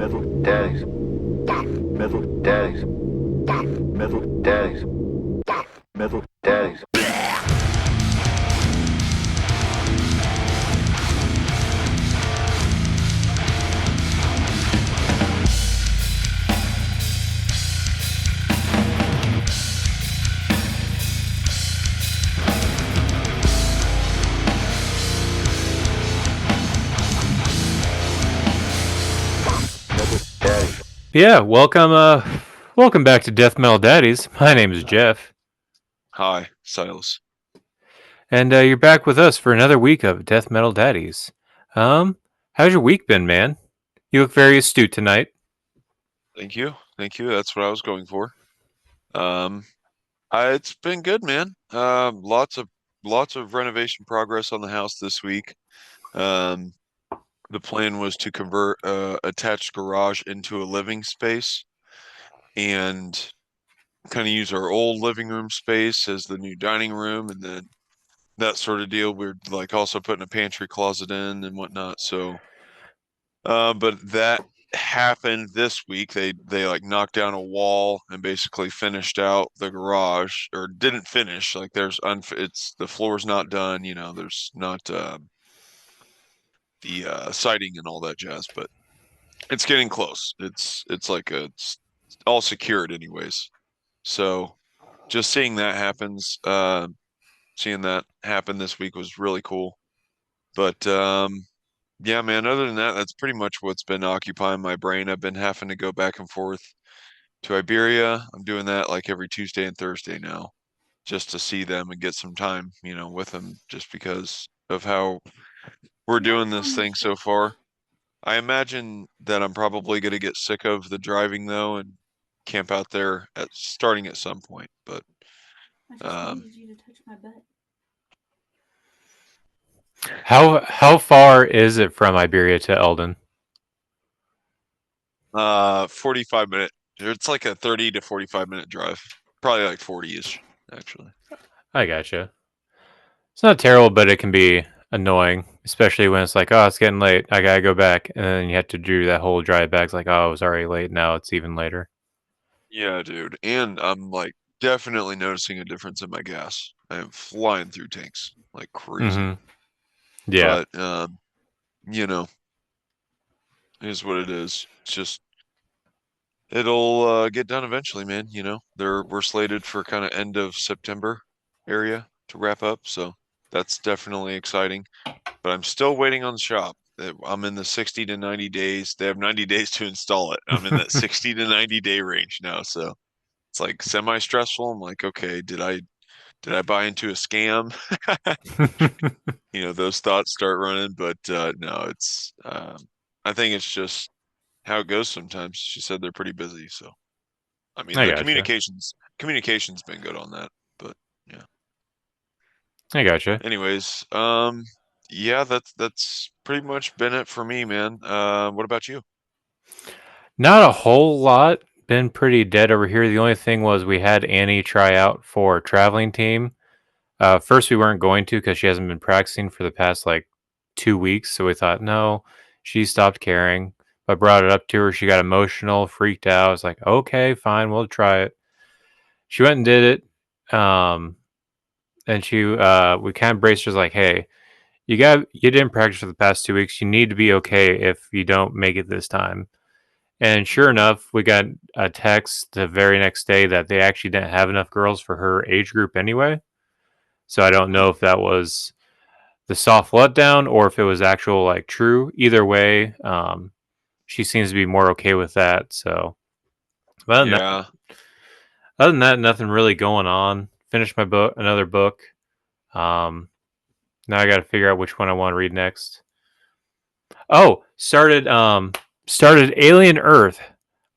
Metal Daddies. Metal Daddies. Metal Daddies. Metal Daddies. Yeah, welcome back to Death Metal Daddies. My name is Jeff, Hi, Silas. and you're back with us for another week of Death Metal Daddies. How's your week been, man? You look very astute tonight. Thank you. That's what I was going for. Um, it's been good, man. Lots of renovation progress on the house this week. Um, the plan was to convert attached garage into a living space and kind of use our old living room space as the new dining room, and then that sort of deal. We're like also putting a pantry closet in and whatnot. So, but that happened this week. They like knocked down a wall and basically finished out the garage, or didn't finish. Like it's the floor's not done. There's not the siding and all that jazz, but it's getting close. It's all secured anyways. So just seeing that happen this week was really cool. But yeah, man, other than that, that's pretty much what's been occupying my brain. I've been having to go back and forth to Iberia. I'm doing that like every Tuesday and Thursday now, just to see them and get some time, with them, just because of how we're doing this thing so far. I imagine that I'm probably going to get sick of the driving though and camp out there starting at some point. But I just wanted you to touch my butt. How far is it from Iberia to Eldon? 45 minute. It's like a 30 to 45-minute drive. Probably like 40-ish, actually. I gotcha. It's not terrible, but it can be annoying, especially when it's like, oh, it's getting late. I gotta go back, and then you have to do that whole drive back. It's like, oh, it was already late. Now it's even later. Yeah, dude. And I'm like definitely noticing a difference in my gas. I am flying through tanks like crazy. Mm-hmm. Yeah. But you know, it is what it is. It's just it'll get done eventually, man. We're slated for kind of end of September area to wrap up, so that's definitely exciting. But I'm still waiting on the shop. I'm in the 60 to 90 days. They have 90 days to install it. I'm in that 60 to 90 day range now, so it's like semi-stressful. I'm like, okay, did I buy into a scam? Those thoughts start running, but no, it's I think it's just how it goes sometimes. She said they're pretty busy, so I mean I the gotcha. communication's been good on that, but yeah. I gotcha. Anyways, yeah, that's pretty much been it for me, man. What about you? Not a whole lot. Been pretty dead over here. The only thing was we had Annie try out for traveling team. First, we weren't going to because she hasn't been practicing for the past like 2 weeks. So we thought, no, she stopped caring. I brought it up to her. She got emotional, freaked out. I was like, okay, fine, we'll try it. She went and did it. And we kind of braced her like, hey, you didn't practice for the past 2 weeks. You need to be okay if you don't make it this time. And sure enough, we got a text the very next day that they actually didn't have enough girls for her age group anyway. So I don't know if that was the soft letdown or if it was actual like true. Either way, she seems to be more okay with that. So Yeah. Other than that, nothing really going on. Finished my book, another book. Now I got to figure out which one I want to read next. Oh, started Alien Earth.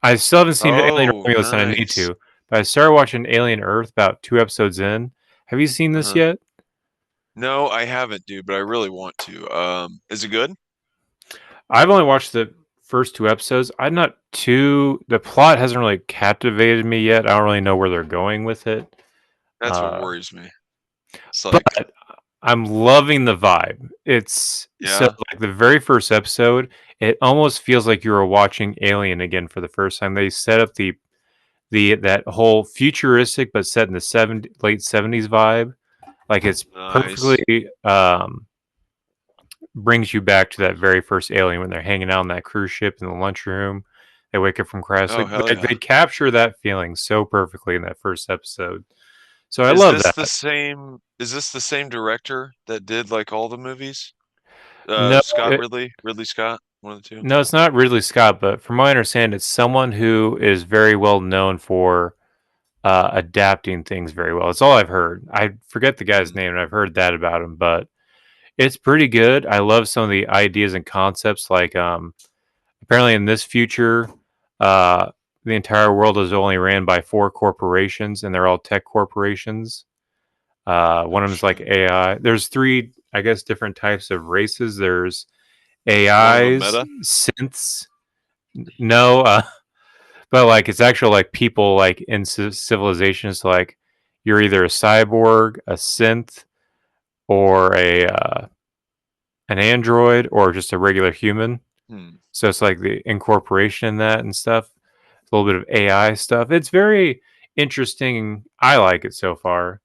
I still haven't seen Alien Romulus, and I need to. But I started watching Alien Earth about 2 episodes in. Have you seen this yet? No, I haven't, dude, but I really want to. Is it good? I've only watched the first 2 episodes. The plot hasn't really captivated me yet. I don't really know where they're going with it. That's what worries me. It's like, but I'm loving the vibe. It's so Yeah. like the very first episode, it almost feels like you were watching Alien again for the first time. They set up the that whole futuristic but set in the late 70s vibe. Like it's Nice. perfectly brings you back to that very first Alien when they're hanging out on that cruise ship in the lunchroom. They wake up from Oh, cryosleep. hell They, yeah. they capture that feeling so perfectly in that first episode. So I Is love this the that. same is this the same director that did like all the movies? No, Scott Ridley Scott, one of the two. no, it's not Ridley Scott, but from what I understand, it's someone who is very well known for adapting things very well. It's all I've heard. I forget the guy's Hmm. name, and I've heard that about him, but it's pretty good. I love some of the ideas and concepts. Like, apparently, in this future, uh, the entire world is only ran by 4 corporations, and they're all tech corporations. One Oh of them is like shit. AI. There's 3, I guess, different types of races. There's One of them AIs, meta. synths. No, but like it's actual like people like in civilizations. Like you're either a cyborg, a synth, or a an android, or just a regular human. Hmm. So it's like the incorporation in that and stuff. A little bit of AI stuff. It's very interesting. I like it so far.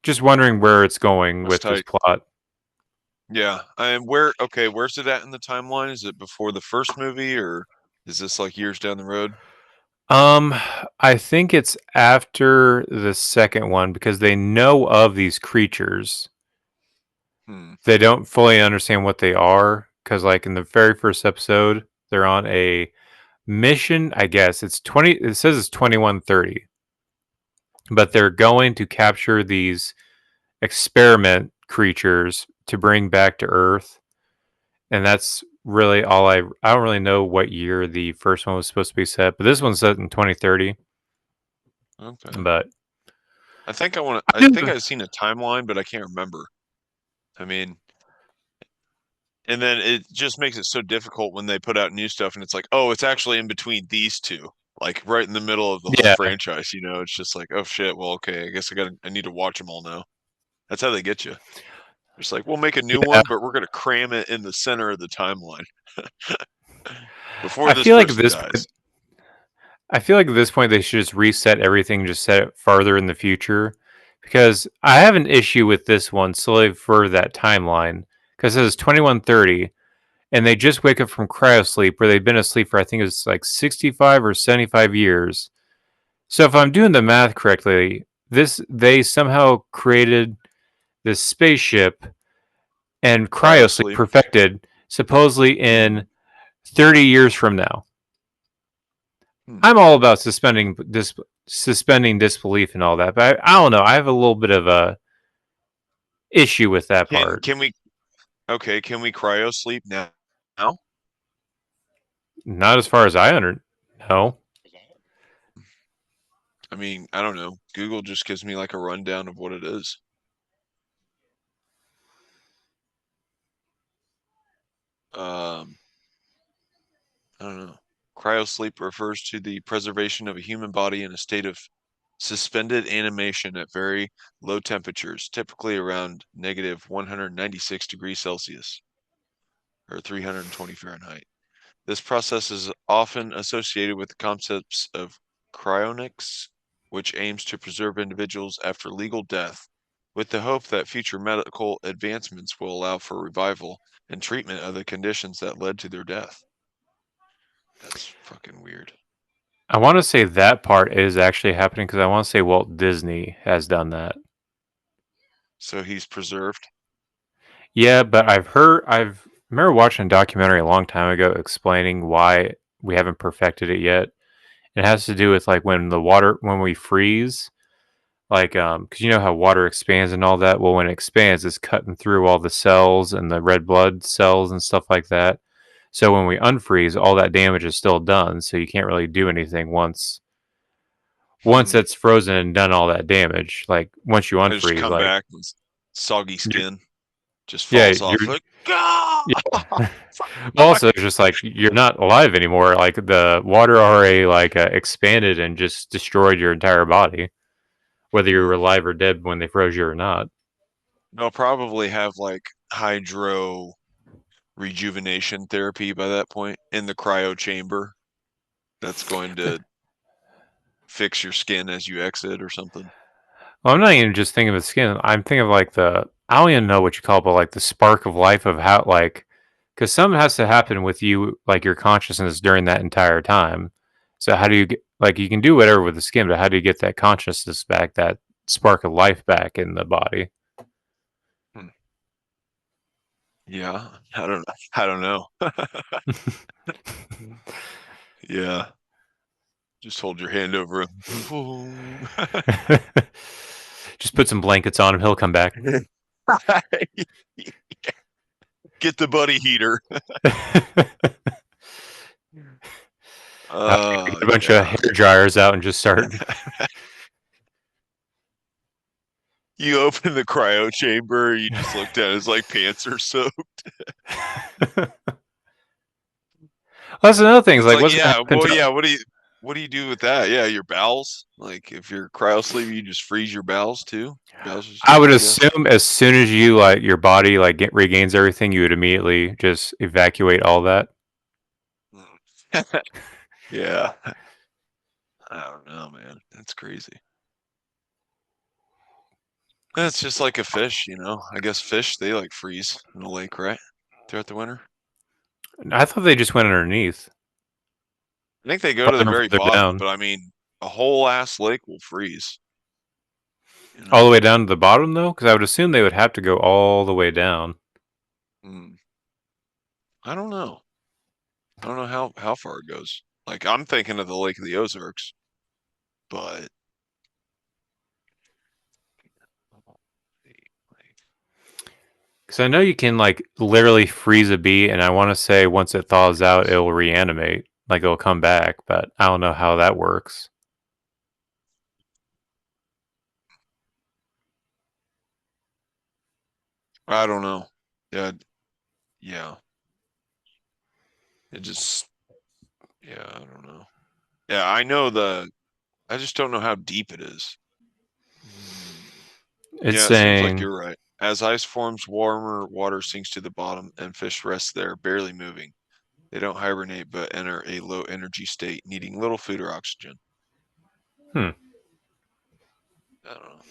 Just wondering where it's going That's with this tight. plot. Yeah. And where's it at in the timeline? Is it before the first movie or is this like years down the road? Um, I think it's after the second one because they know of these creatures. Hmm. They don't fully understand what they are because, like in the very first episode, they're on a mission. I guess it's 20. It says it's 2130, but they're going to capture these experiment creatures to bring back to Earth, and that's really all I don't really know what year the first one was supposed to be set, but this one's set in 2030. Okay. But I think I've seen a timeline, but I can't remember. I mean, and then it just makes it so difficult when they put out new stuff and it's like, oh, it's actually in between these two, like right in the middle of the whole yeah, franchise, It's just like, oh shit, well, okay, I guess I need to watch them all now. That's how they get you. It's like, we'll make a new yeah. one, but we're gonna cram it in the center of the timeline before I this feel like at person this point, dies. I feel like at this point they should just reset everything, just set it farther in the future, because I have an issue with this one solely for that timeline because it says 2130, and they just wake up from cryosleep where they've been asleep for I think it's like 65 or 75 years. So if I'm doing the math correctly, they somehow created this spaceship and cryosleep Cryosleep. perfected supposedly in 30 years from now. Hmm. I'm all about suspending disbelief and all that, but I don't know. I have a little bit of a issue with that part. Can we can we cryo sleep now? Now? Not as far as I know. I mean, I don't know. Google just gives me like a rundown of what it is. Um, I don't know. Cryosleep refers to the preservation of a human body in a state of suspended animation at very low temperatures, typically around negative 196 degrees Celsius or 320 Fahrenheit. This process is often associated with the concepts of cryonics, which aims to preserve individuals after legal death, with the hope that future medical advancements will allow for revival and treatment of the conditions that led to their death. That's fucking weird. I want to say that part is actually happening because I want to say Walt Disney has done that. So he's preserved. Yeah, but I've remember watching a documentary a long time ago explaining why we haven't perfected it yet. It has to do with like when we freeze, like because you know how water expands and all that. Well, when it expands, it's cutting through all the cells and the red blood cells and stuff like that. So when we unfreeze, all that damage is still done. So you can't really do anything once Hmm. it's frozen and done all that damage. Like once you I just unfreeze, come like back with soggy you're, skin, just yeah, falls off. Like, ah! yeah. Well, also, it's just like you're not alive anymore. Like the water already like expanded and just destroyed your entire body, whether you were Hmm. alive or dead when they froze you or not. they'll probably have like hydro rejuvenation therapy by that point in the cryo chamber. That's going to fix your skin as you exit or something. Well, I'm not even just thinking of the skin. I'm thinking of like I don't even know what you call it, but like the spark of life of how, like, because something has to happen with you, like your consciousness during that entire time. So how do you get, like, you can do whatever with the skin, but how do you get that consciousness back, that spark of life back in the body? Hmm. Yeah, I don't know. Yeah, just hold your hand over him. Just put some blankets on him. He'll come back. Get the buddy heater. Get a bunch of Yeah. hair dryers out and just start. You open the cryo chamber, you just look down, his like pants are soaked. That's another thing. Is It's like, like, what's gonna yeah, happen well, to? yeah, what do you do with that? Yeah, your bowels. Like if you're cryo sleep, you just freeze your bowels too. Bowels are I safe, would I guess. assume as soon as you like your body like regains everything, you would immediately just evacuate all that. Yeah. I don't know, man. That's crazy. That's just like a fish, you know. I guess fish they like freeze in the lake, right? Throughout the winter. I thought they just went underneath, I think they go to the farther and very further bottom, down, but I mean, a whole ass lake will freeze. You all know. the way down to the bottom though, because I would assume they would have to go all the way down. Hmm. I don't know. I don't know how far it goes. Like I'm thinking of the Lake of the Ozarks, but Because I know you can like literally freeze a bee, and I want to say once it thaws out, it'll reanimate, like it'll come back. But I don't know how that works. I don't know. Yeah, yeah. It just, yeah, I don't know. Yeah, I know I just don't know how deep it is. It's Yeah, it seems like saying, you're right. As ice forms, warmer water sinks to the bottom and fish rest there, barely moving. They don't hibernate but enter a low energy state, needing little food or oxygen. hmm. I don't know.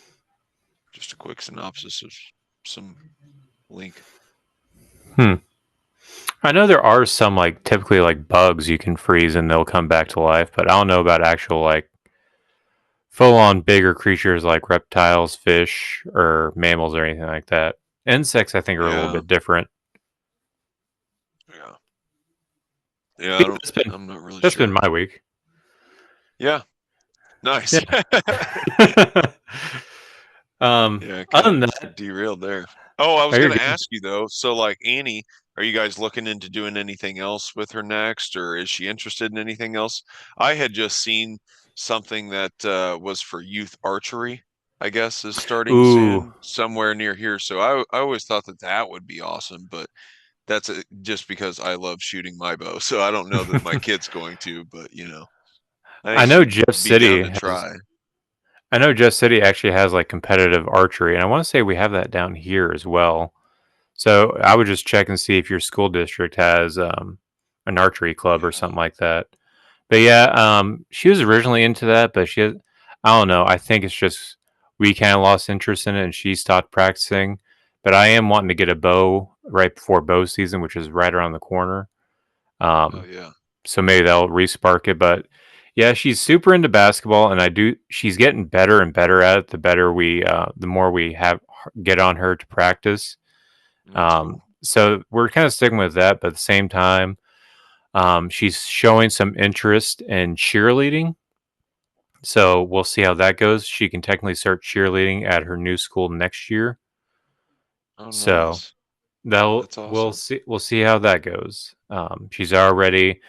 Just a quick synopsis of some link. Hmm. I know there are some like typically like bugs you can freeze and they'll come back to life, but I don't know about actual like full on bigger creatures like reptiles, fish, or mammals or anything like that. Insects I think are a little Yeah, bit different. yeah, yeah. But yeah, I'm not really that's been sure. my week. Yeah, nice. Yeah. Yeah, Other kind than of that, derailed there. Oh, I was oh, you're gonna good. ask you though. So, like Annie, are you guys looking into doing anything else with her next, or is she interested in anything else? I had just seen something that was for youth archery. I guess is starting Ooh, soon somewhere near here. So I always thought that that would be awesome, but that's just because I love shooting my bow. So I don't know that my kid's going to, but you know, I I think know she'd Jeff be down City to has. try. I know Jeff City actually has like competitive archery, and I want to say we have that down here as well. So I would just check and see if your school district has an archery club or Yeah. something like that. But yeah, she was originally into that, but I don't know. I think it's just we kind of lost interest in it, and she stopped practicing. But I am wanting to get a bow right before bow season, which is right around the corner. Oh Um, yeah. so maybe that'll respark it. But yeah, she's super into basketball, and she's getting better and better at it. The more we have get on her to practice. That's cool. So we're kind of sticking with that, but at the same time, she's showing some interest in cheerleading. So we'll see how that goes. She can technically start cheerleading at her new school next year. Oh, So nice. that'll That's awesome. we'll see how that goes. She's already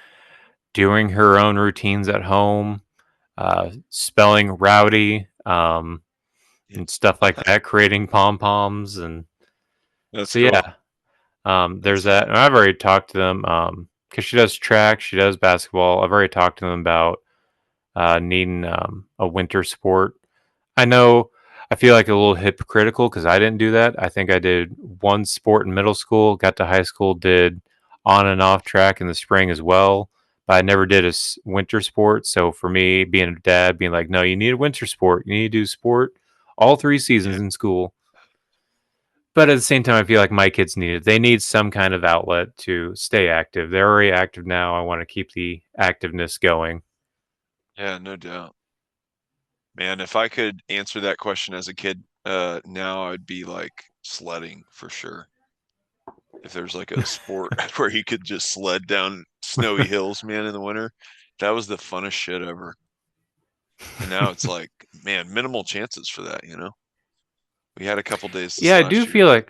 doing her own routines at home, spelling rowdy, Yeah. and stuff like that, creating pom poms, and That's so cool. yeah, there's That's that. cool. And I've already talked to them because she does track, she does basketball. I've already talked to them about needing a winter sport. I know I feel like a little hypocritical because I didn't do that. I think I did one sport in middle school, got to high school, did on and off track in the spring as well. But I never did a winter sport. So for me, being a dad, being like, no, you need a winter sport. You need to do sport all 3 seasons Yeah. in school. But at the same time, I feel like my kids need it. They need some kind of outlet to stay active. They're already active now. I want to keep the activeness going. Yeah, no doubt. Man, if I could answer that question as a kid, now I'd be like sledding for sure. If there's like a sport where you could just sled down snowy hills, man, in the winter, that was the funnest shit ever. And now it's like, man, minimal chances for that, you know? We had a couple days Yeah, this I do last year.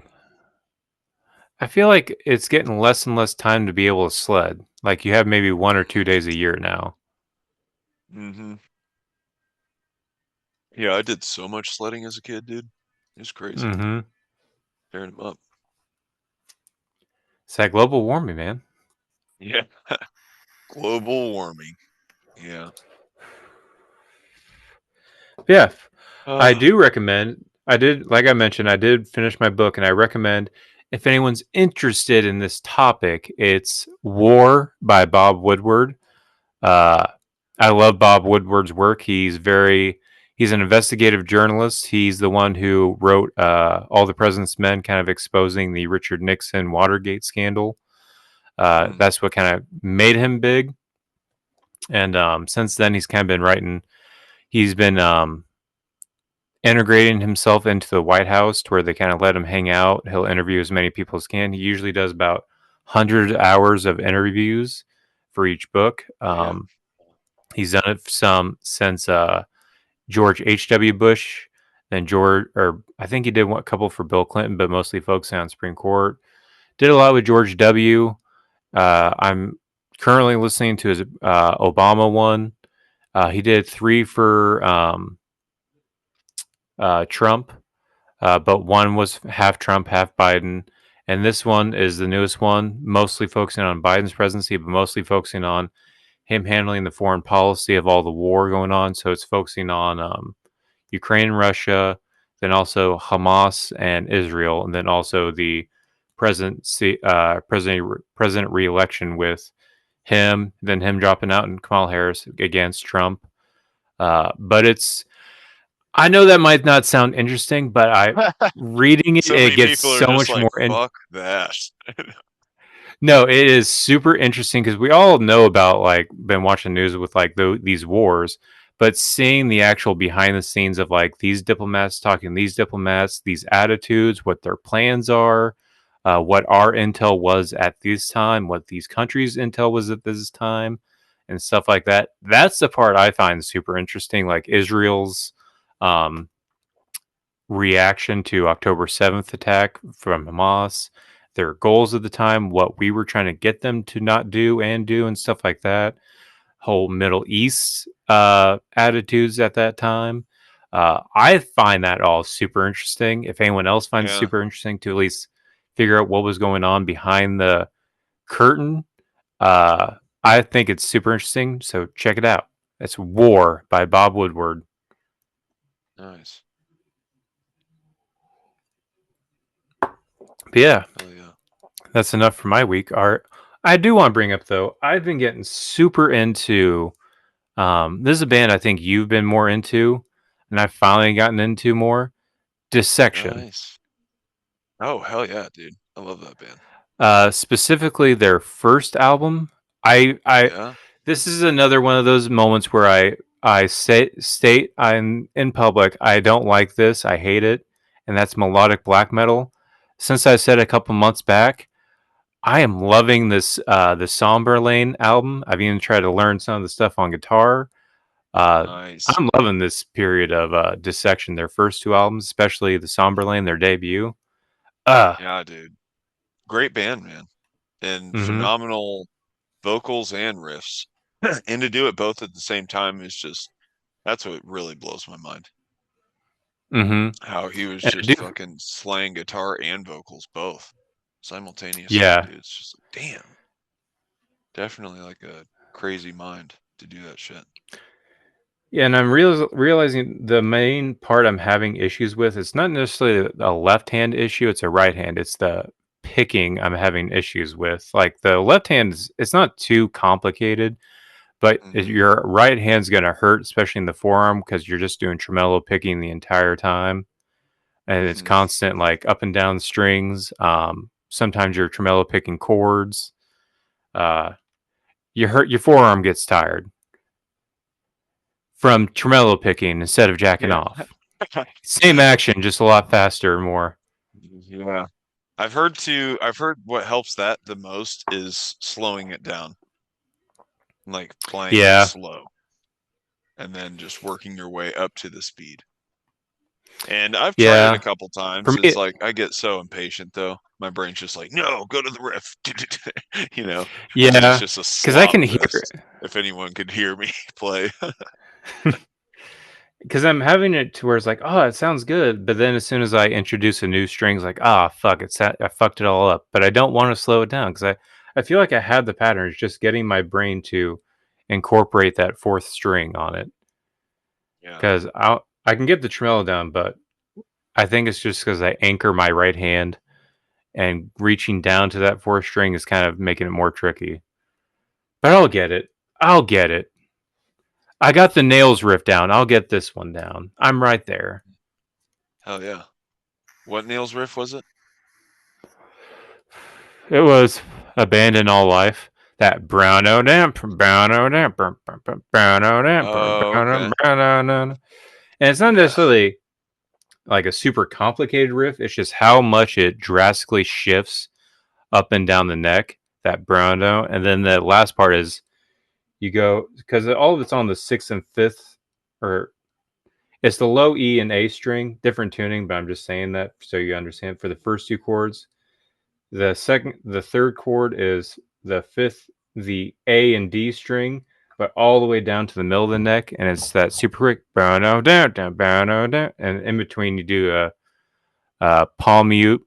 I feel like it's getting less and less time to be able to sled. Like you have maybe 1 or 2 days a year now. Mm-hmm. Yeah, I did so much sledding as a kid, dude. It was crazy. Mm-hmm. Tearing them up. It's that global warming, man. Yeah. Global warming. Yeah. Yeah, I Uh, do recommend. I did, like I mentioned, I did finish my book, and I recommend if anyone's interested in this topic, it's War by Bob Woodward. Uh, I love Bob Woodward's work. He's an investigative journalist. He's the one who wrote All the President's Men, kind of exposing the Richard Nixon Watergate scandal. That's what kind of made him big. And since then, he's kind of been writing. He's been integrating himself into the White House to where they kind of let him hang out. He'll interview as many people as can. He usually does about 100 hours of interviews for each book. yeah. He's done it since George H.W. Bush, then I think he did a couple for Bill Clinton, but mostly focusing on Supreme Court. Did a lot with George W. I'm currently listening to his Obama one. He did 3 for Trump, but one was half Trump, half Biden. And this one is the newest one, mostly focusing on Biden's presidency, but mostly focusing on him handling the foreign policy of all the war going on. So it's focusing on Ukraine and Russia, then also Hamas and Israel, and then also the president re-election with him, then him dropping out and Kamala Harris against Trump. But I know that might not sound interesting, but reading it, So it many gets people are so just much like, more. fuck that. No, it is super interesting because we all know about like been watching news with like these wars, but seeing the actual behind the scenes of like these diplomats talking to these diplomats, these attitudes, what their plans are, what our intel was at this time, what these countries' intel was at this time, and stuff like that. That's the part I find super interesting. Like Israel's um, reaction to October 7th attack from Hamas, their goals at the time, what we were trying to get them to not do and do, and stuff like that. Whole Middle East attitudes at that time. I find that all super interesting. If anyone else finds it Yeah. super interesting to at least figure out what was going on behind the curtain, I think it's super interesting. So check it out. It's War by Bob Woodward. Nice. But yeah, Hell yeah. that's enough for my week. Art. I do want to bring up though. I've been getting super into. This is a band I think you've been more into, and I've finally gotten into more. Dissection. Nice. Oh, hell yeah, dude. I love that band. Specifically their first album. I Yeah. This is another one of those moments where I state I'm in public. I don't like this. I hate it, and that's melodic black metal. Since I said a couple months back, I am loving this the Somber Lane album. I've even tried to learn some of the stuff on guitar. Nice. I'm loving this period of Dissection, their first 2 albums, especially the Somber Lane, their debut. Yeah, dude. Great band, man. And Mm-hmm. phenomenal vocals and riffs. And to do it both at the same time is just, that's what really blows my mind. Mm-hmm. How he was And I just do, fucking slaying guitar and vocals both simultaneously, yeah. dude. It's just like, damn. Definitely like a crazy mind to do that shit. Yeah, and I'm realizing the main part I'm having issues with, it's not necessarily a left hand issue, it's a right hand. It's the picking I'm having issues with. Like the left hand, it's not too complicated, but Mhm. your right hand's going to hurt, especially in the forearm, because you're just doing tremolo picking the entire time. And it's Mhm. constant, like up and down strings. Sometimes you're tremolo picking chords. Uh, your forearm gets tired from tremolo picking instead of jacking Yeah. off. Same action, just a lot faster and more. Yeah. I've heard what helps that the most is slowing it down. Like playing it Yeah, slow and then just working your way up to the speed. And I've tried it a yeah. couple For times. It's me, like I get so impatient though. My brain's just like, no, go to the riff. you know, and it's yeah, just a because I slop can hear, fest. If anyone could hear me play. because I'm having it to where it's like, oh, it sounds good, but then as soon as I introduce a new string, it's like, ah, fuck, I fucked it all up. But I don't want to slow it down because I feel like I have the pattern. It's just getting my brain to incorporate that fourth string on it. Yeah. Because I can get the tremolo down, but I think it's just because I anchor my right hand and reaching down to that fourth string is kind of making it more tricky. But I'll get it. I'll get it. I got the nails riff down. I'll get this one down. I'm right there. Hell yeah. What Neil's riff was it? It was Abandon All Life. That brown o damp, brown o damp, brown o damp, Oh, okay. brown o. And it's not Yeah. necessarily like a super complicated riff. It's just how much it drastically shifts up and down the neck. That brown o, and then the last part is you go because all of it's on the sixth and fifth, or it's the low E and A string, different tuning. But I'm just saying that so you understand. For the first two chords, the third chord is the fifth, the A and D string, but all the way down to the middle of the neck, and it's that super quick down, down, down, down, and in between you do a palm mute,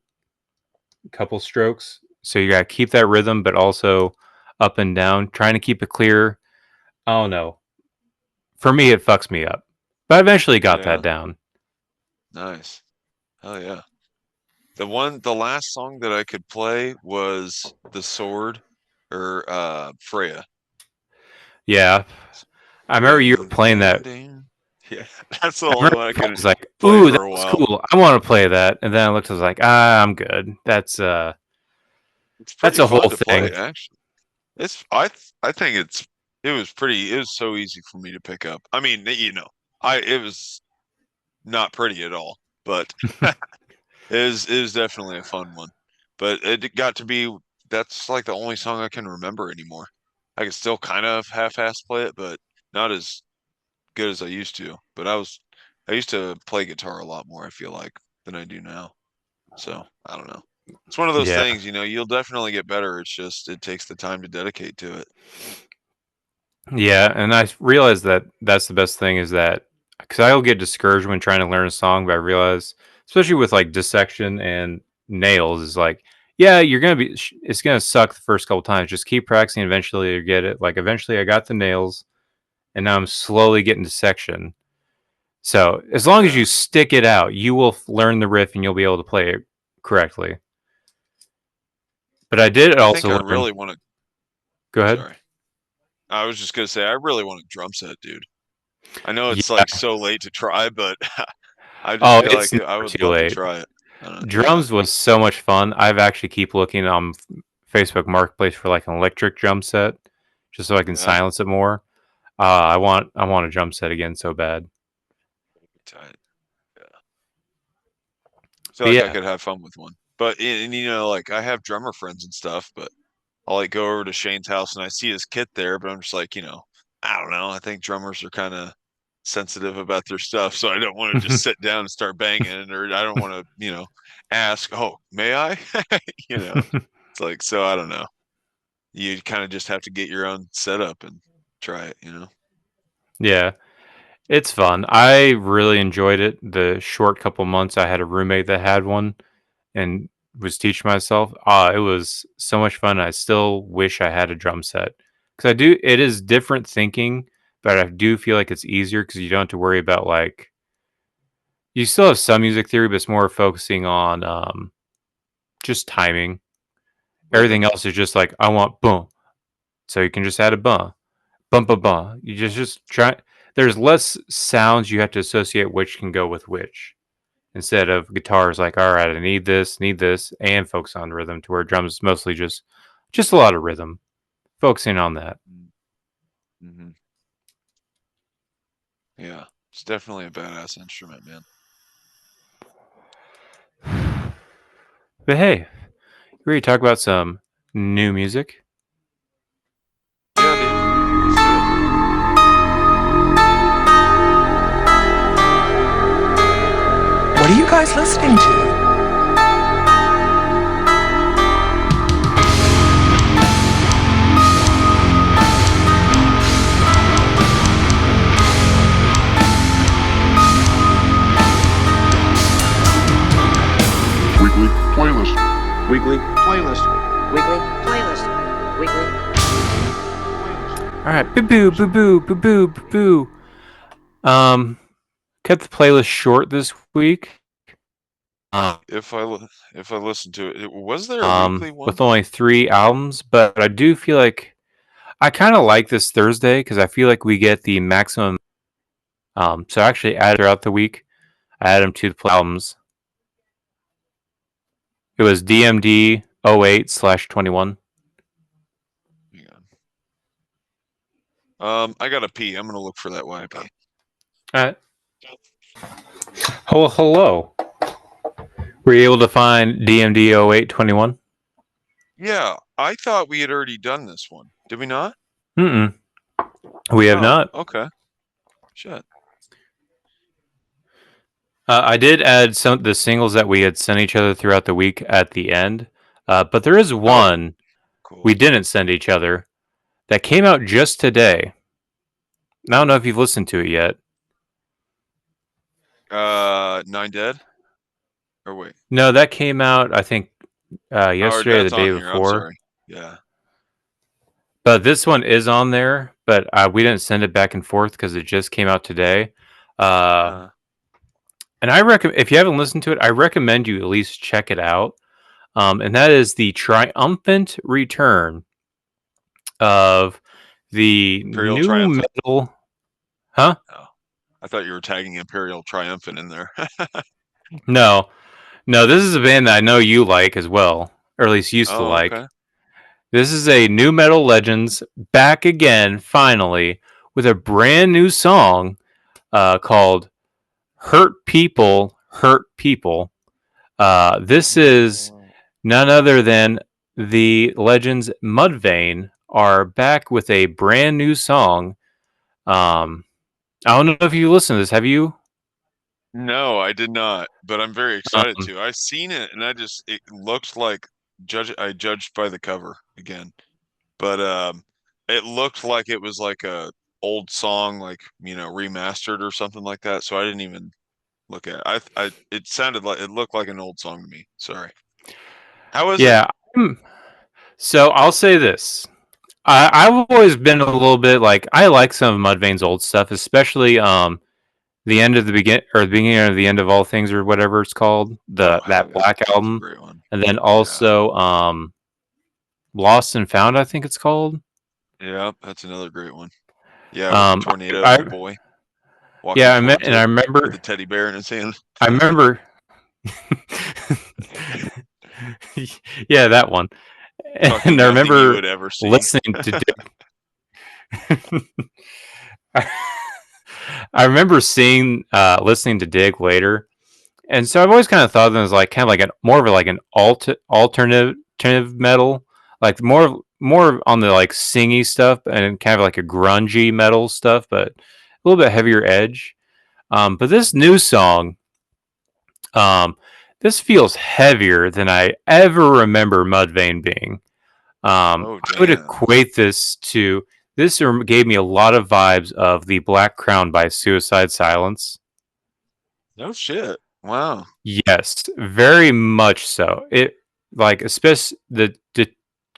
couple strokes. So you gotta keep that rhythm, but also up and down, trying to keep it clear. I don't know. For me, it fucks me up, but I eventually got that Yeah. down. Nice. Hell yeah. The last song that I could play was The Sword or Freya. Yeah, I remember you were Ding, playing ding, that. ding. Yeah, that's the I only remember one I I could was like, play "Ooh, that for a was while. cool. I want to play that." And then I looked, I was like, "Ah, I'm good. It's That's pretty a whole fun to play, thing." actually. I think it was so easy for me to pick up. I mean, it was not pretty at all, but it is definitely a fun one. But it got to be that's like the only song I can remember anymore. I can still kind of half-ass play it, but not as good as I used to. But I used to play guitar a lot more, I feel like, than I do now. So I don't know. It's one of those Yeah, things, you'll definitely get better. It's just it takes the time to dedicate to it. yeah, and I realized that that's the best thing is that because I'll get discouraged when trying to learn a song, but I realize, especially with like dissection and nails, is like, yeah, you're gonna be, it's gonna suck the first couple times. Just keep practicing. Eventually, you get it. Like eventually, I got the nails, and now I'm slowly getting dissection. So as long as Yeah. you stick it out, you will learn the riff and you'll be able to play it correctly. But I did I think also I learn. really want to Go ahead. sorry. I was just gonna say I really want a drum set, dude. I know it's Yeah. like so late to try, but I just Oh, feel it's like I never would too love to late. try it. I don't know. Yeah. Drums was so much fun. I've actually keep looking on Facebook Marketplace for like an electric drum set, just so I can Yeah. silence it more. I want a drum set again so bad. Tight. Yeah. I feel But like I yeah, could have fun with one. But like I have drummer friends and stuff, but I'll like go over to Shane's house and I see his kit there, but I'm just like, I don't know. I think drummers are kind of sensitive about their stuff, so I don't want to just sit down and start banging, or I don't want to, ask, "Oh, may I?" you know. It's like, so I don't know. You kind of just have to get your own setup and try it. yeah, it's fun. I really enjoyed it. The short couple months I had a roommate that had one, and was teaching myself. It was so much fun. I still wish I had a drum set because I do. It is different thinking but I do feel like it's easier because you don't have to worry about like you still have some music theory, but it's more focusing on just timing. Everything else is just like I want boom, so you can just add a bum, bum bum bum. You just try. There's less sounds you have to associate which can go with which. Instead of guitars, like all right, I need this, and focus on rhythm. To where drums is mostly just a lot of rhythm, focusing on that. Mm-hmm. Yeah, it's definitely a badass instrument, man. But hey, you ready to talk about some new music? Yeah, dude. Let's do it. What are you guys listening to? Weekly playlist. Weekly playlist. Weekly playlist. Weekly. All right, boo boo boo boo boo boo boo boo. Cut the playlist short this week. If I listen to it, was there a weekly one? With only 3 albums, but I do feel like I kind of like this Thursday because I feel like we get the maximum. So I actually added throughout the week. I added them to the albums. It was DMD 08/21. Hang on. I gotta pee. I'm gonna look for that YP. All right. Oh, hello. Were you able to find DMD 08/21? Yeah, I thought we had already done this one. Did we not? Mm-mm. We have not. Okay. Shit. I did add some the singles that we had sent each other throughout the week at the end, but there is one Cool. we didn't send each other that came out just today. I don't know if you've listened to it yet. 9 Dead? Or wait. No, that came out I think yesterday or the that's day on here. I'm before. sorry. Yeah. But this one is on there, but we didn't send it back and forth because it just came out today. And I recommend, if you haven't listened to it, I recommend you at least check it out. And that is the triumphant return of the Imperial new Triumphant? metal. Huh? Oh, I thought you were tagging Imperial Triumphant in there. No, this is a band that I know you like as well, or at least used to like. Okay. This is a new metal legends back again, finally, with a brand new song called Hurt People, Hurt People. This is none other than the legends Mudvayne are back with a brand new song. I don't know if you listen to this. Have you? No, I did not, but I'm very excited to. I've seen it, and it looks like I judged by the cover again, but it looked like it was like a old song, like remastered or something like that. So I didn't even look at it. It sounded like it looked like an old song to me. Sorry. How is it? Yeah. So I'll say this. I've always been a little bit like I like some of Mudvayne's old stuff, especially the end of the beginning of the end of all things or whatever it's called, that Black album, Great one. and then also Lost and Found, I think it's called. Yeah, that's another great one. Yeah, with the tornado and the boy. Yeah, I remember with the teddy bear in his hand. I remember. Yeah, that one. And I remember you would ever see. listening to I remember listening to Dig later, and so I've always kind of thought of them as like more of like an alternative metal, like more on the like singy stuff and kind of like a grungy metal stuff, but a little bit heavier edge. But this new song, this feels heavier than I ever remember Mudvayne being. I would equate this to. This gave me a lot of vibes of the Black Crown by Suicide Silence. No shit. Wow. Yes, very much so. It like especially the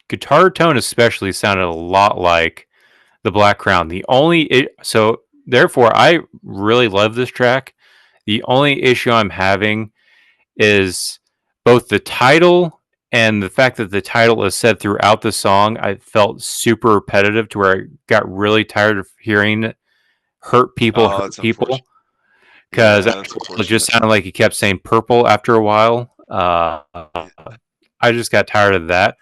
guitar tone especially sounded a lot like the Black Crown. So therefore, I really love this track. The only issue I'm having is both the title and the fact that the title is said throughout the song. I felt super repetitive to where I got really tired of hearing hurt people, Oh, hurt that's people. unfortunate. Because Yeah, that's it just unfortunate. sounded like he kept saying purple after a while. I just got tired of that.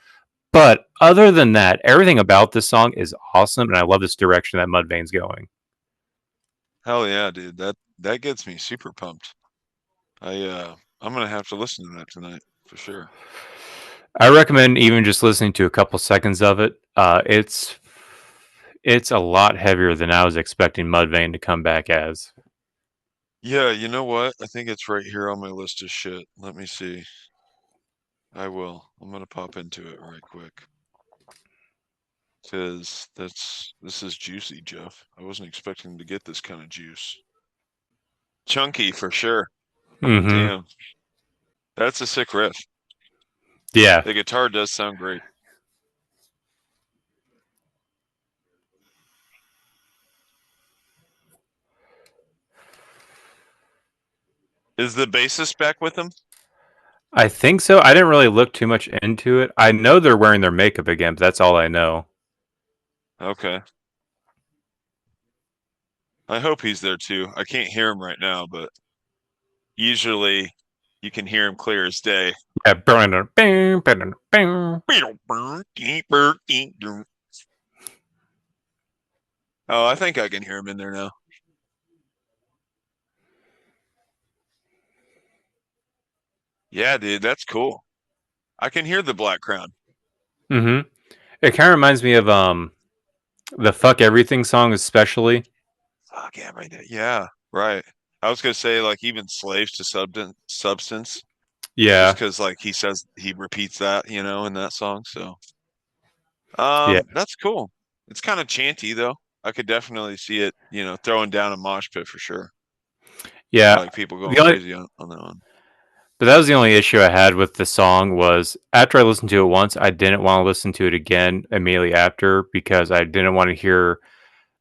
But other than that, everything about this song is awesome, and I love this direction that Mudvayne's going. Hell yeah, dude. That gets me super pumped. I'm gonna have to listen to that tonight for sure. I recommend even just listening to a couple seconds of it. It's a lot heavier than I was expecting Mudvayne to come back as. Yeah, you know what? I think it's right here on my list of shit. Let me see. I will. I'm gonna pop into it right quick. Because this is juicy, Jeff. I wasn't expecting to get this kind of juice. Chunky for sure. Mm-hmm. Damn. That's a sick riff. Yeah. The guitar does sound great. Is the bassist back with him? I think so. I didn't really look too much into it. I know they're wearing their makeup again, but that's all I know. Okay. I hope he's there too. I can't hear him right now, but usually you can hear him clear as day. Yeah. Bang, bang, bang, bang. Oh, I think I can hear him in there now. Yeah, dude, that's cool. I can hear the Black Crown. Mm-hmm. It kind of reminds me of the "Fuck Everything" song, especially. Fuck everything. Yeah, right. I was gonna say like even slaves to substance, just Yeah. because like he says he repeats that, in that song. So, Yeah. that's cool. It's kind of chanty though. I could definitely see it, throwing down a mosh pit for sure. Yeah. Like people going The only, crazy on that one. but that was the only issue I had with the song was after I listened to it once, I didn't want to listen to it again immediately after because I didn't want to hear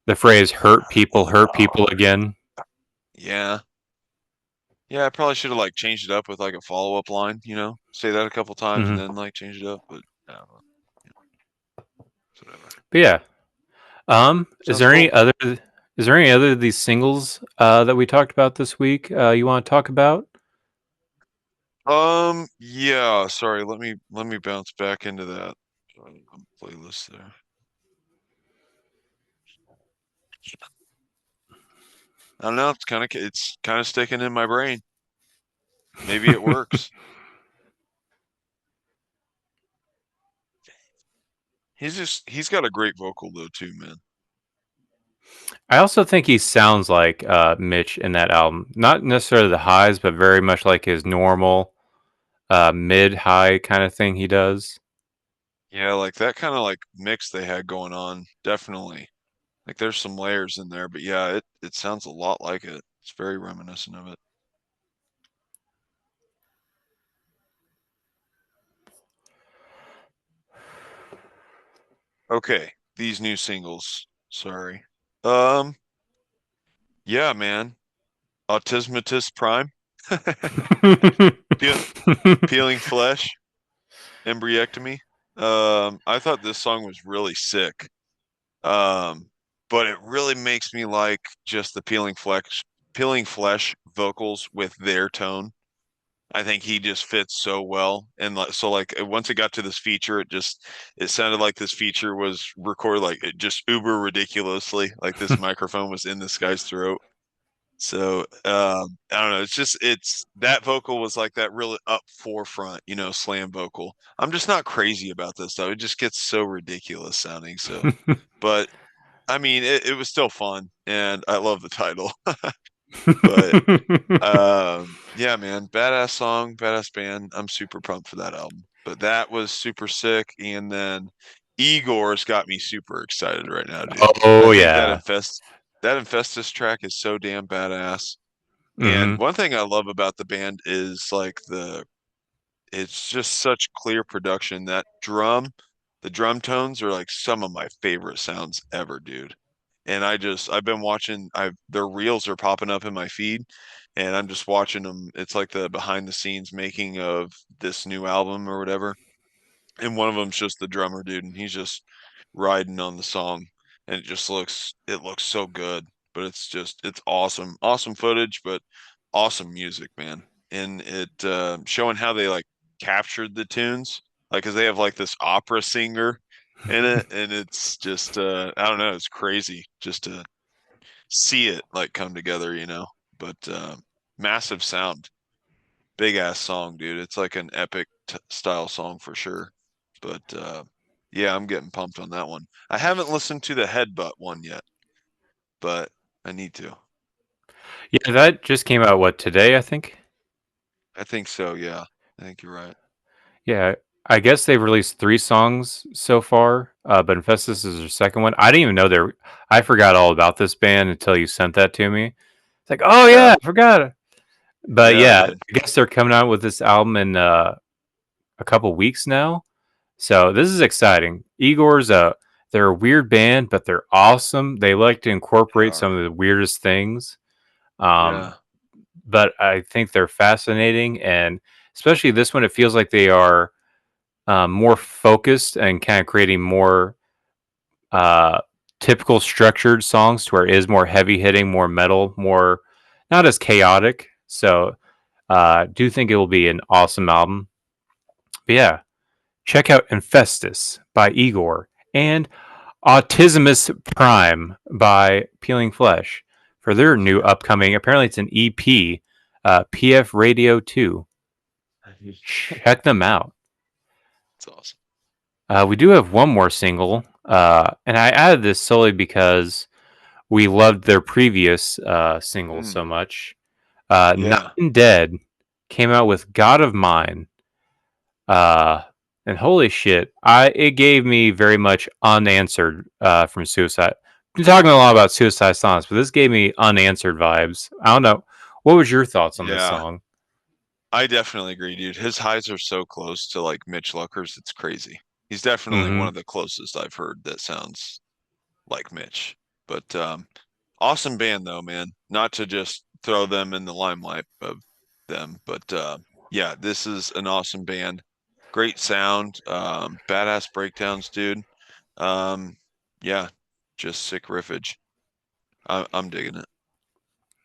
the phrase hurt people again. Yeah. Yeah, I probably should have like changed it up with like a follow-up line, say that a couple times and Mhm. then like change it up, but I don't know. Whatever. But yeah. Is Sounds there cool. any other of these singles that we talked about this week you want to talk about? Yeah, sorry, let me bounce back into that playlist there. I don't know, it's kind of sticking in my brain. Maybe it works. He's got a great vocal though too, man. I also think he sounds like Mitch in that album. Not necessarily the highs, but very much like his normal mid-high kind of thing he does. Yeah, like that kind of like mix they had going on, definitely. Like there's some layers in there, but yeah, it sounds a lot like it. It's very reminiscent of it. Okay, these new singles. Sorry. Yeah, man. Autismatus Prime. Peelingflesh. Embryectomy. I thought this song was really sick. But it really makes me like just the Peelingflesh vocals with their tone. I think he just fits so well. And so like once it got to this feature, it sounded like this feature was recorded like it just uber ridiculously, like this microphone was in this guy's throat. So I don't know. It's that vocal was like that really up forefront, slam vocal. I'm just not crazy about this though. It just gets so ridiculous sounding. So, but I mean, it was still fun, and I love the title. But yeah, man, badass song, badass band. I'm super pumped for that album. But that was super sick, and then Igorr's got me super excited right now, dude. Oh I think yeah. that Infestus track is so damn badass. And Mm-hmm. one thing I love about the band is like it's just such clear production. That drum The drum tones are like some of my favorite sounds ever, dude. And I've been watching, their reels are popping up in my feed, and I'm just watching them. It's like the behind the scenes making of this new album or whatever. And one of them's just the drummer dude, and he's just riding on the song, and it looks so good. But it's awesome, awesome footage, but awesome music, man. And it showing how they like captured the tunes, like because they have like this opera singer in it, and it's just I don't know, it's crazy just to see it like come together, you know. But massive sound, big ass song, dude. It's like an epic style song for sure. But yeah, I'm getting pumped on that one. I haven't listened to the Headbutt one yet, but I need to. Yeah, that just came out today, I think. I think so, yeah. I think you're right. Yeah, I guess they've released 3 songs so far, but Infestus is their second one. I didn't even know I forgot all about this band until you sent that to me. It's like, oh yeah, Yeah. I forgot. But Yeah, yeah, dude. I guess they're coming out with this album in a couple weeks now. So this is exciting. They're a weird band, but they're awesome. They like to incorporate some of the weirdest things. Yeah. But I think they're fascinating, and especially this one, it feels like they are more focused and kind of creating more typical structured songs to where it is more heavy hitting, more metal, more not as chaotic. So do think it will be an awesome album. But yeah, check out Infestus by Igorrr and Autismus Prime by Peelingflesh for their new upcoming. Apparently, it's an EP, PF Radio 2. Check them out. It's awesome. We do have one more single, and I added this solely because we loved their previous singles so much. Yeah. Nine Dead came out with God of Mine. And holy shit, it gave me very much unanswered from Suicide. Been talking a lot about Suicide Silence, but this gave me unanswered vibes. I don't know. What was your thoughts on this song? I definitely agree, dude. His highs are so close to like Mitch Lucker's, it's crazy. He's definitely one of the closest I've heard that sounds like Mitch. But awesome band though, man. Not to just throw them in the limelight of them, but yeah, this is an awesome band. Great sound, badass breakdowns, dude. Yeah, just sick riffage. I'm digging it.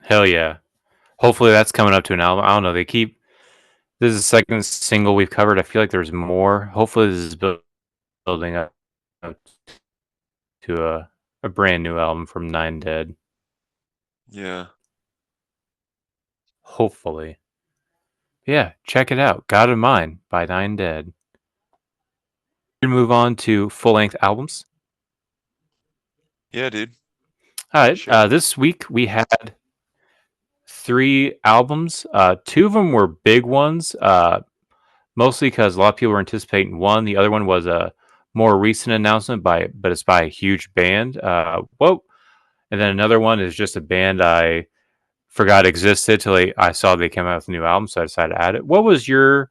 Hell yeah. Hopefully that's coming up to an album. I don't know. This is the second single we've covered. I feel like there's more. Hopefully this is building up to a brand new album from Nine Dead. Yeah. Hopefully. Yeah, check it out. God of Mine by Nine Dead. We move on to full-length albums. Yeah, dude. All right. Sure. This week we had 3 albums. 2 of them were big ones, mostly because a lot of people were anticipating one. The other one was a more recent announcement but it's by a huge band. Whoa. And then another one is just a band I forgot existed till I saw they came out with a new album, so I decided to add it. What was your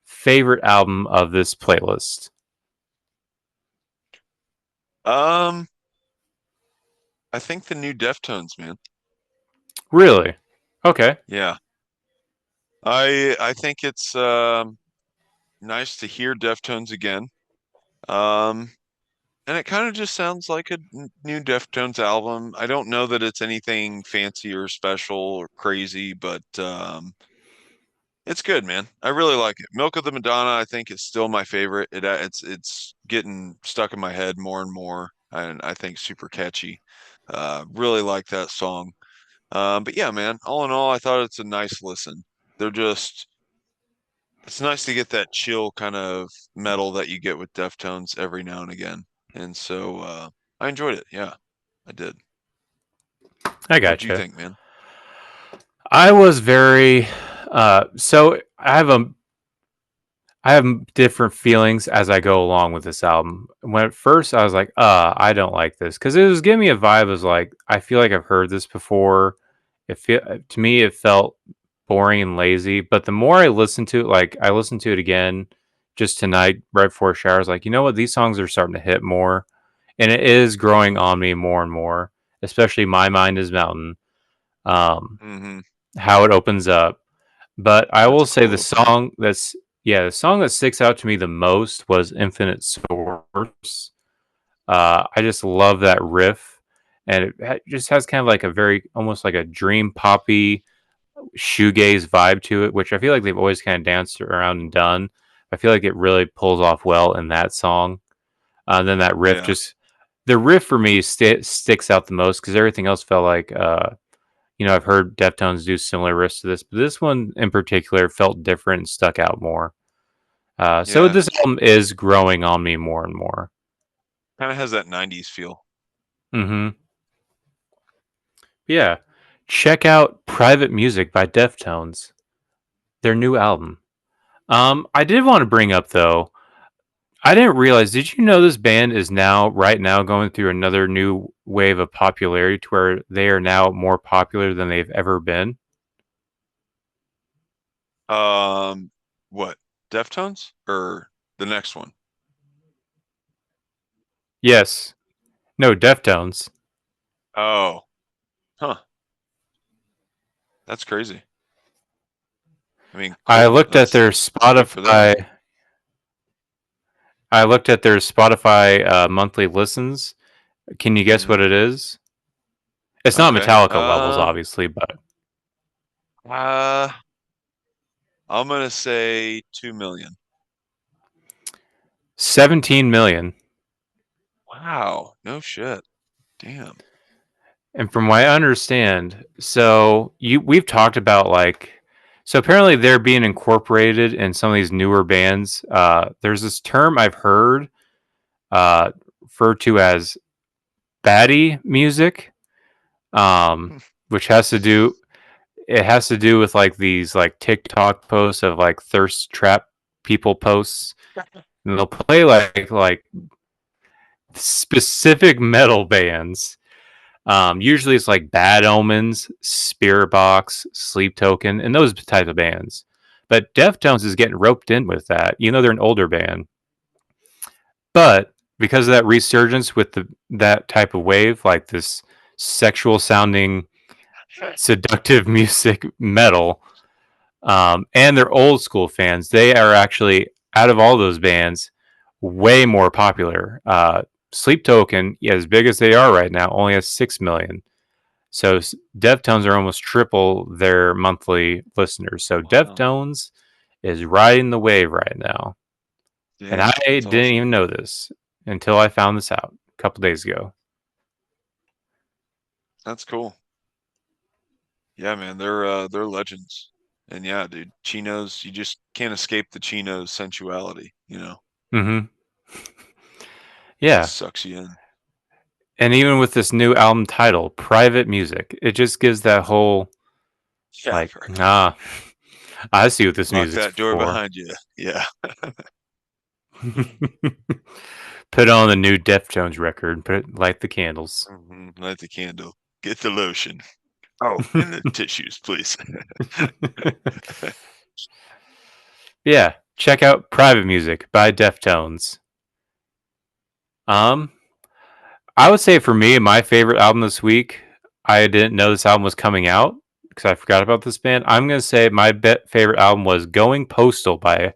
favorite album of this playlist? I think the new Deftones, man. Really? Okay. Yeah. I think it's nice to hear Deftones again. And it kind of just sounds like a new Deftones album. I don't know that it's anything fancy or special or crazy, but it's good, man. I really like it. Milk of the Madonna, I think, is still my favorite. It's getting stuck in my head more and more, and I think super catchy. Really like that song. But yeah, man, all in all, I thought it's a nice listen. It's nice to get that chill kind of metal that you get with Deftones every now and again. And so I enjoyed it. Yeah, I did. I got What'd you think, man? I was very so I have different feelings as I go along with this album. When at first I was like, I don't like this because it was giving me a vibe as like I feel like I've heard this before. To me it felt boring and lazy. But the more I listened to it, like I listened to it again just tonight, right before shower, I was like, you know what? These songs are starting to hit more. And it is growing on me more and more, especially My Mind is Mountain, Mm-hmm. how it opens up. But I will That's say cool. the song that sticks out to me the most was Infinite Source. I just love that riff, and it just has kind of like a very almost like a dream poppy shoegaze vibe to it, which I feel like they've always kind of danced around and done. I feel like it really pulls off well in that song. Then that riff Yeah. the riff for me sticks out the most because everything else felt like, I've heard Deftones do similar riffs to this, but this one in particular felt different and stuck out more. So Yeah. this album is growing on me more and more. Kind of has that 90s feel. Mm-hmm. Yeah. Check out Private Music by Deftones, their new album. I did want to bring up though, I didn't realize, did you know this band is right now going through another new wave of popularity to where they are now more popular than they've ever been? What? Deftones or the next one? Yes. No, Deftones. Oh, huh. That's crazy. I mean, I cool. looked at That's their good for them. Spotify. I looked at their Spotify monthly listens. Can you guess what Mhm. it is? It's not Okay. Metallica levels, obviously, but Uh, I'm gonna say 2 million. 17 million. Wow. No shit. Damn. And from what I understand, we've talked about so apparently they're being incorporated in some of these newer bands. There's this term I've heard referred to as baddie music, which has to do with like these like TikTok posts of like thirst trap people posts, and they'll play like specific metal bands. Usually it's like Bad Omens, Spirit Box, Sleep Token, and those type of bands. But Deftones is getting roped in with that. They're an older band, but because of that resurgence with that type of wave, like this sexual sounding, seductive music metal, and they're old school fans, they are actually out of all those bands way more popular. Sleep Token, as big as they are right now, only has 6 million. So Deftones are almost triple their monthly listeners. So Wow. Deftones is riding the wave right now. And Damn, I that's didn't awesome. even know this until I found this out a couple days ago. That's cool. Yeah, man, they're legends. And yeah, dude, chinos, you just can't escape the chinos sensuality, Mm-hmm. Just Yeah. sucks you in. And even with this new album title, Private Music, it just gives that whole Yeah, I see what this lock music's that door for. behind you. Yeah. Put on the new Deftones record, light the candles. Light the candle. Get the lotion. Oh, and the tissues, please. Yeah, check out Private Music by Deftones. I would say for me, my favorite album this week, I didn't know this album was coming out because I forgot about this band. I'm going to say my favorite album was Going Postal by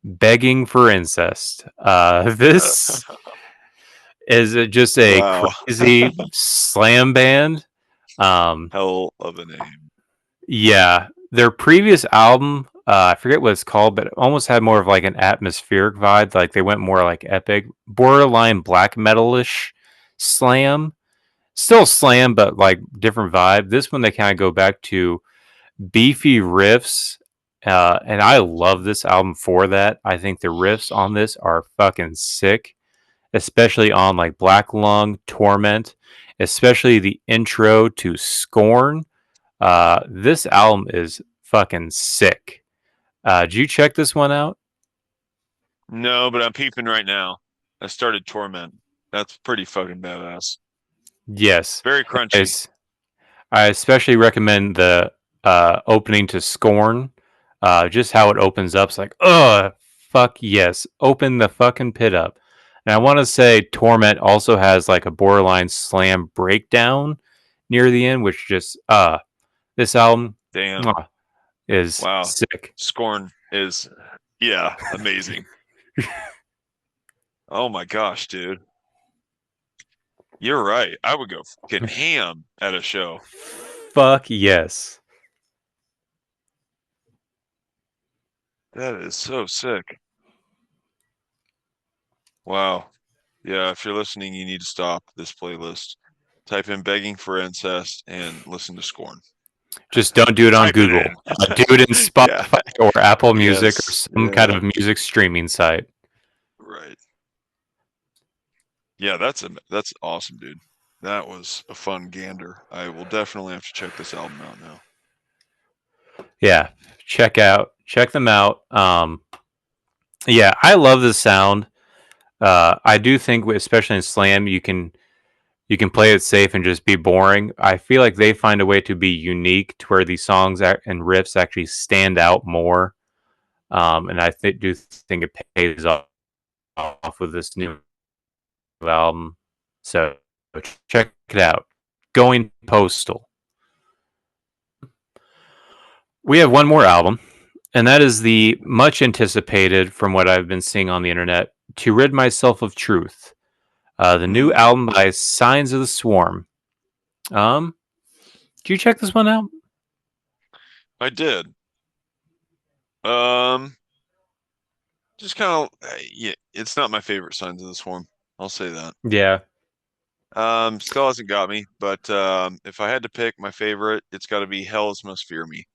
Begging for Incest. This is just a Wow. crazy slam band. Hell of a name. Yeah, their previous album, I forget what it's called, but it almost had more of like an atmospheric vibe. Like they went more like epic, borderline black metalish slam. Still slam, but like different vibe. This one they kind of go back to beefy riffs, and I love this album for that. I think the riffs on this are fucking sick, especially on like Black Lung, Torment, especially the intro to Scorn. This album is fucking sick. Did you check this one out? No, but I'm peeping right now. I started Torment. That's pretty fucking badass. Yes. Very crunchy. I especially recommend the opening to Scorn. Just how it opens up. It's like, fuck yes. Open the fucking pit up. And I want to say Torment also has like a borderline slam breakdown near the end, which just this album Damn. is Wow. sick. Scorn is, yeah, amazing. Oh my gosh, dude. You're right. I would go fucking ham at a show. Fuck yes. That is so sick. Wow. Yeah, if you're listening, you need to stop this playlist. Type in Begging for Incest and listen to Scorn. Just don't do it on Type it Google. in. Do it in Spotify or Apple Music or Yes, some kind of music streaming site. Right. Yeah, that's awesome, dude. That was a fun gander. I will definitely have to check this album out now. Yeah, check them out. Yeah, I love the sound. I do think, especially in slam, you can play it safe and just be boring. I feel like they find a way to be unique to where these songs and riffs actually stand out more. And I do think it pays off with this new album. So check it out. Going Postal. We have one more album, and that is the much anticipated, from what I've been seeing on the internet, To Rid Myself of Truth. The new album by Signs of the Swarm. Did you check this one out? I did. Just kind of, yeah, it's not my favorite Signs of the Swarm. I'll say that. Yeah. Still hasn't got me, but if I had to pick my favorite, it's got to be Hells Must Fear Me.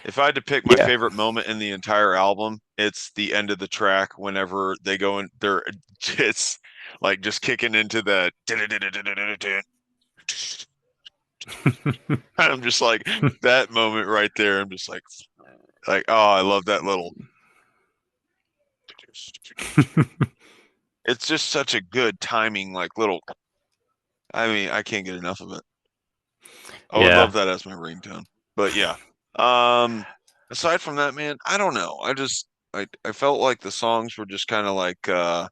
If I had to pick my favorite moment in the entire album, it's the end of the track whenever they go in, it's like just kicking into the I'm just like, that moment right there, I'm just like, oh, I love that little. It's just such a good timing, like little. I mean, I can't get enough of it. I would love that as my ringtone. But yeah. Aside from that, man, I don't know. I felt like the songs were just kind of like dun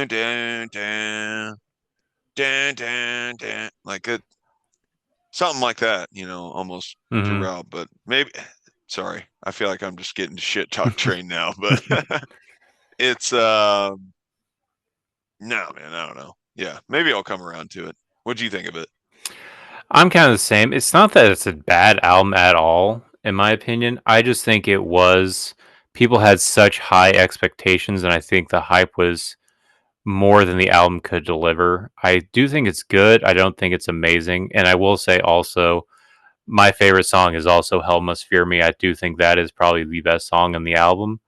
dun dun dun dun dun, like it, something like that, almost throughout. But maybe, sorry, I feel like I'm just getting shit talk trained now. But it's no, man, I don't know. Yeah, maybe I'll come around to it. What do you think of it? I'm kind of the same. It's not that it's a bad album at all, in my opinion. I just think people had such high expectations, and I think the hype was more than the album could deliver. I do think it's good. I don't think it's amazing. And I will say also, my favorite song is also Hell Must Fear Me. I do think that is probably the best song on the album.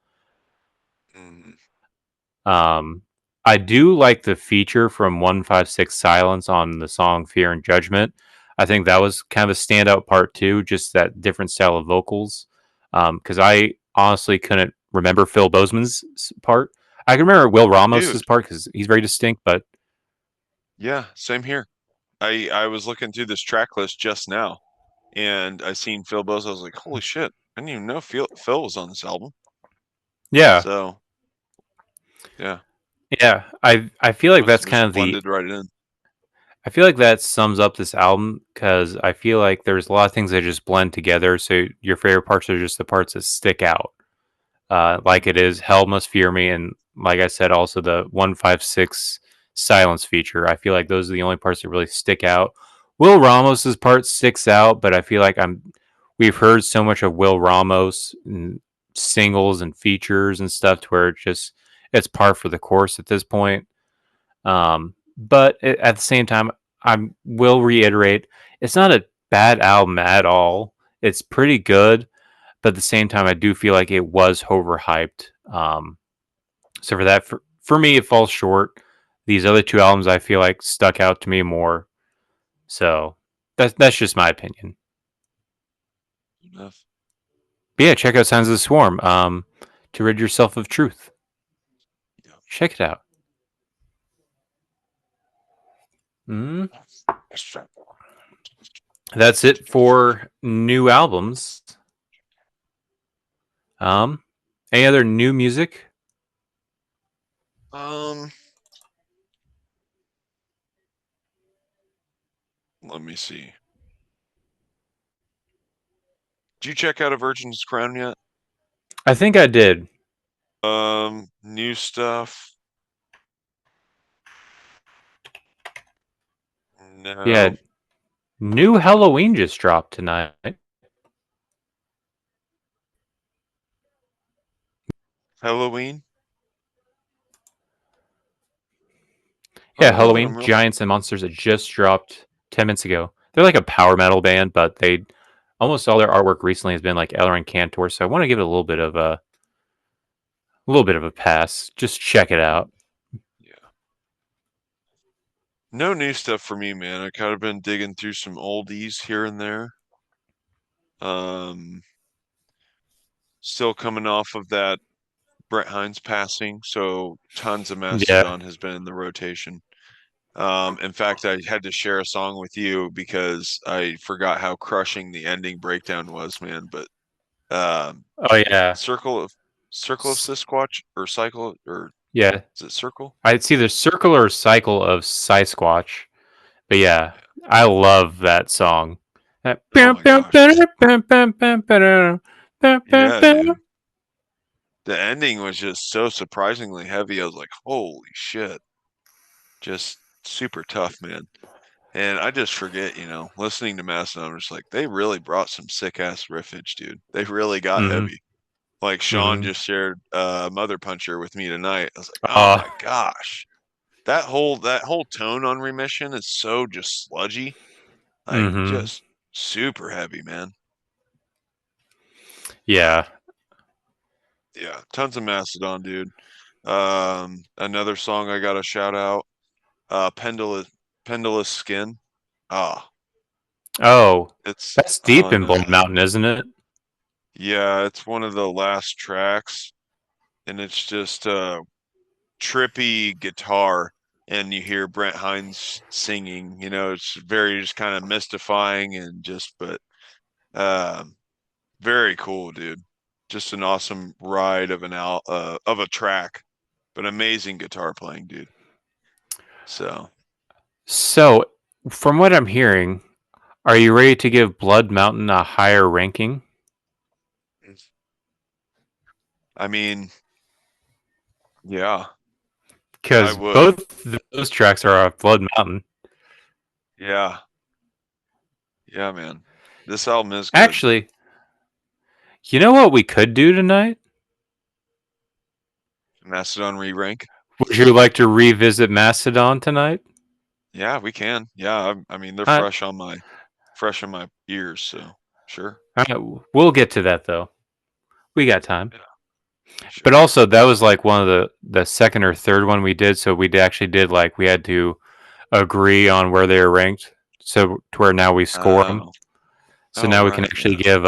I do like the feature from 156 Silence on the song Fear and Judgment. I think that was kind of a standout part too, just that different style of vocals. Because I honestly couldn't remember Phil Bozeman's part. I can remember Will Ramos's part because he's very distinct, but yeah, same here. I was looking through this track list just now, and I seen Phil Bose. I was like, holy shit! I didn't even know Phil was on this album. Yeah. So, yeah. Yeah, I feel like that's kind of blended right in. I feel like that sums up this album because I feel like there's a lot of things that just blend together. So your favorite parts are just the parts that stick out. Like it is Hell Must Fear Me, and like I said, also the 156 Silence feature. I feel like those are the only parts that really stick out. Will Ramos's part sticks out, but I feel like we've heard so much of Will Ramos and singles and features and stuff to where it's par for the course at this point. But at the same time, I will reiterate, it's not a bad album at all. It's pretty good, but at the same time, I do feel like it was overhyped. So for that, for me, it falls short. These other two albums, I feel like stuck out to me more. So that's just my opinion. Enough. But yeah, check out Signs of the Swarm. To Rid Yourself of Truth. Yeah. Check it out. That's it for new albums. Any other new music? Let me see. Did you check out A Virgin's Crown yet? I think I did. New stuff. No. Yeah. New Halloween just dropped tonight. Halloween? Yeah, Oh, Halloween, I'm real- Giants and Monsters. It just dropped 10 minutes ago. They're like a power metal band, but they almost all their artwork recently has been like Eller and Cantor. So I want to give it a little bit of a pass. Just check it out. Yeah. No new stuff for me, man. I kind of been digging through some oldies here and there. Still coming off of that Brett Hines passing, so tons of Mastodon has been in the rotation. In fact, I had to share a song with you because I forgot how crushing the ending breakdown was, man. But Oh yeah, Circle of Sasquatch or Cycle or yeah. is it Circle? It's either Circle or Cycle of Sasquatch. But yeah, I love that song. Oh my gosh. Yeah, dude. The ending was just so surprisingly heavy. I was like, holy shit. Just super tough, man. And I just forget, listening to Mastodon, I'm just like, they really brought some sick ass riffage, dude. They really got heavy. Like Sean just shared Mother Puncher with me tonight. I was like, oh my gosh. That whole tone on Remission is so just sludgy. Like just super heavy, man. Yeah. Yeah, tons of Mastodon, dude. Another song I gotta shout out. Pendulous Skin. Oh, It's that's deep in on, Blood Mountain, isn't it? Yeah, it's one of the last tracks, and it's just trippy guitar, and you hear Brent Hines singing. It's very just kind of mystifying and but very cool, dude. Just an awesome ride of of a track, but amazing guitar playing, dude. So, from what I'm hearing, are you ready to give Blood Mountain a higher ranking? I mean, yeah. Because both those tracks are off Blood Mountain. Yeah. Yeah, man. This album is good. Actually, you know what we could do tonight? Mastodon re-rank. Would you like to revisit Mastodon tonight? Yeah, we can. Yeah, I mean they're fresh on my ears, so sure. All right, we'll get to that though. We got time. Yeah. Sure. But also that was like one of the second or third one we did, so we actually did like we had to agree on where they were ranked, so to where now we score them. So now we can actually give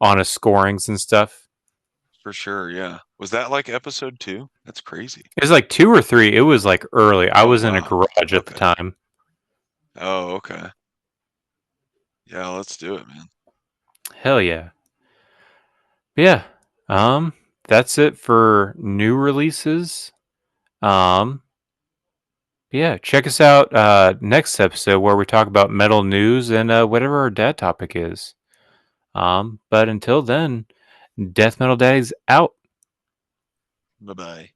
honest scorings and stuff. For sure, yeah. Was that like episode 2? That's crazy. It was like 2 or 3. It was like early. I was in a garage at the time. Oh, okay. Yeah, let's do it, man. Hell yeah. Yeah. That's it for new releases. Yeah, check us out next episode where we talk about metal news and whatever our dad topic is. But until then, Death Metal Daddy's out. Bye-bye.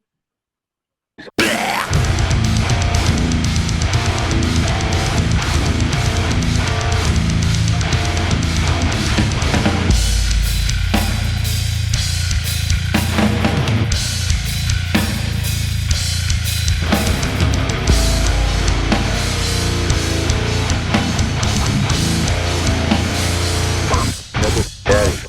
Daddy.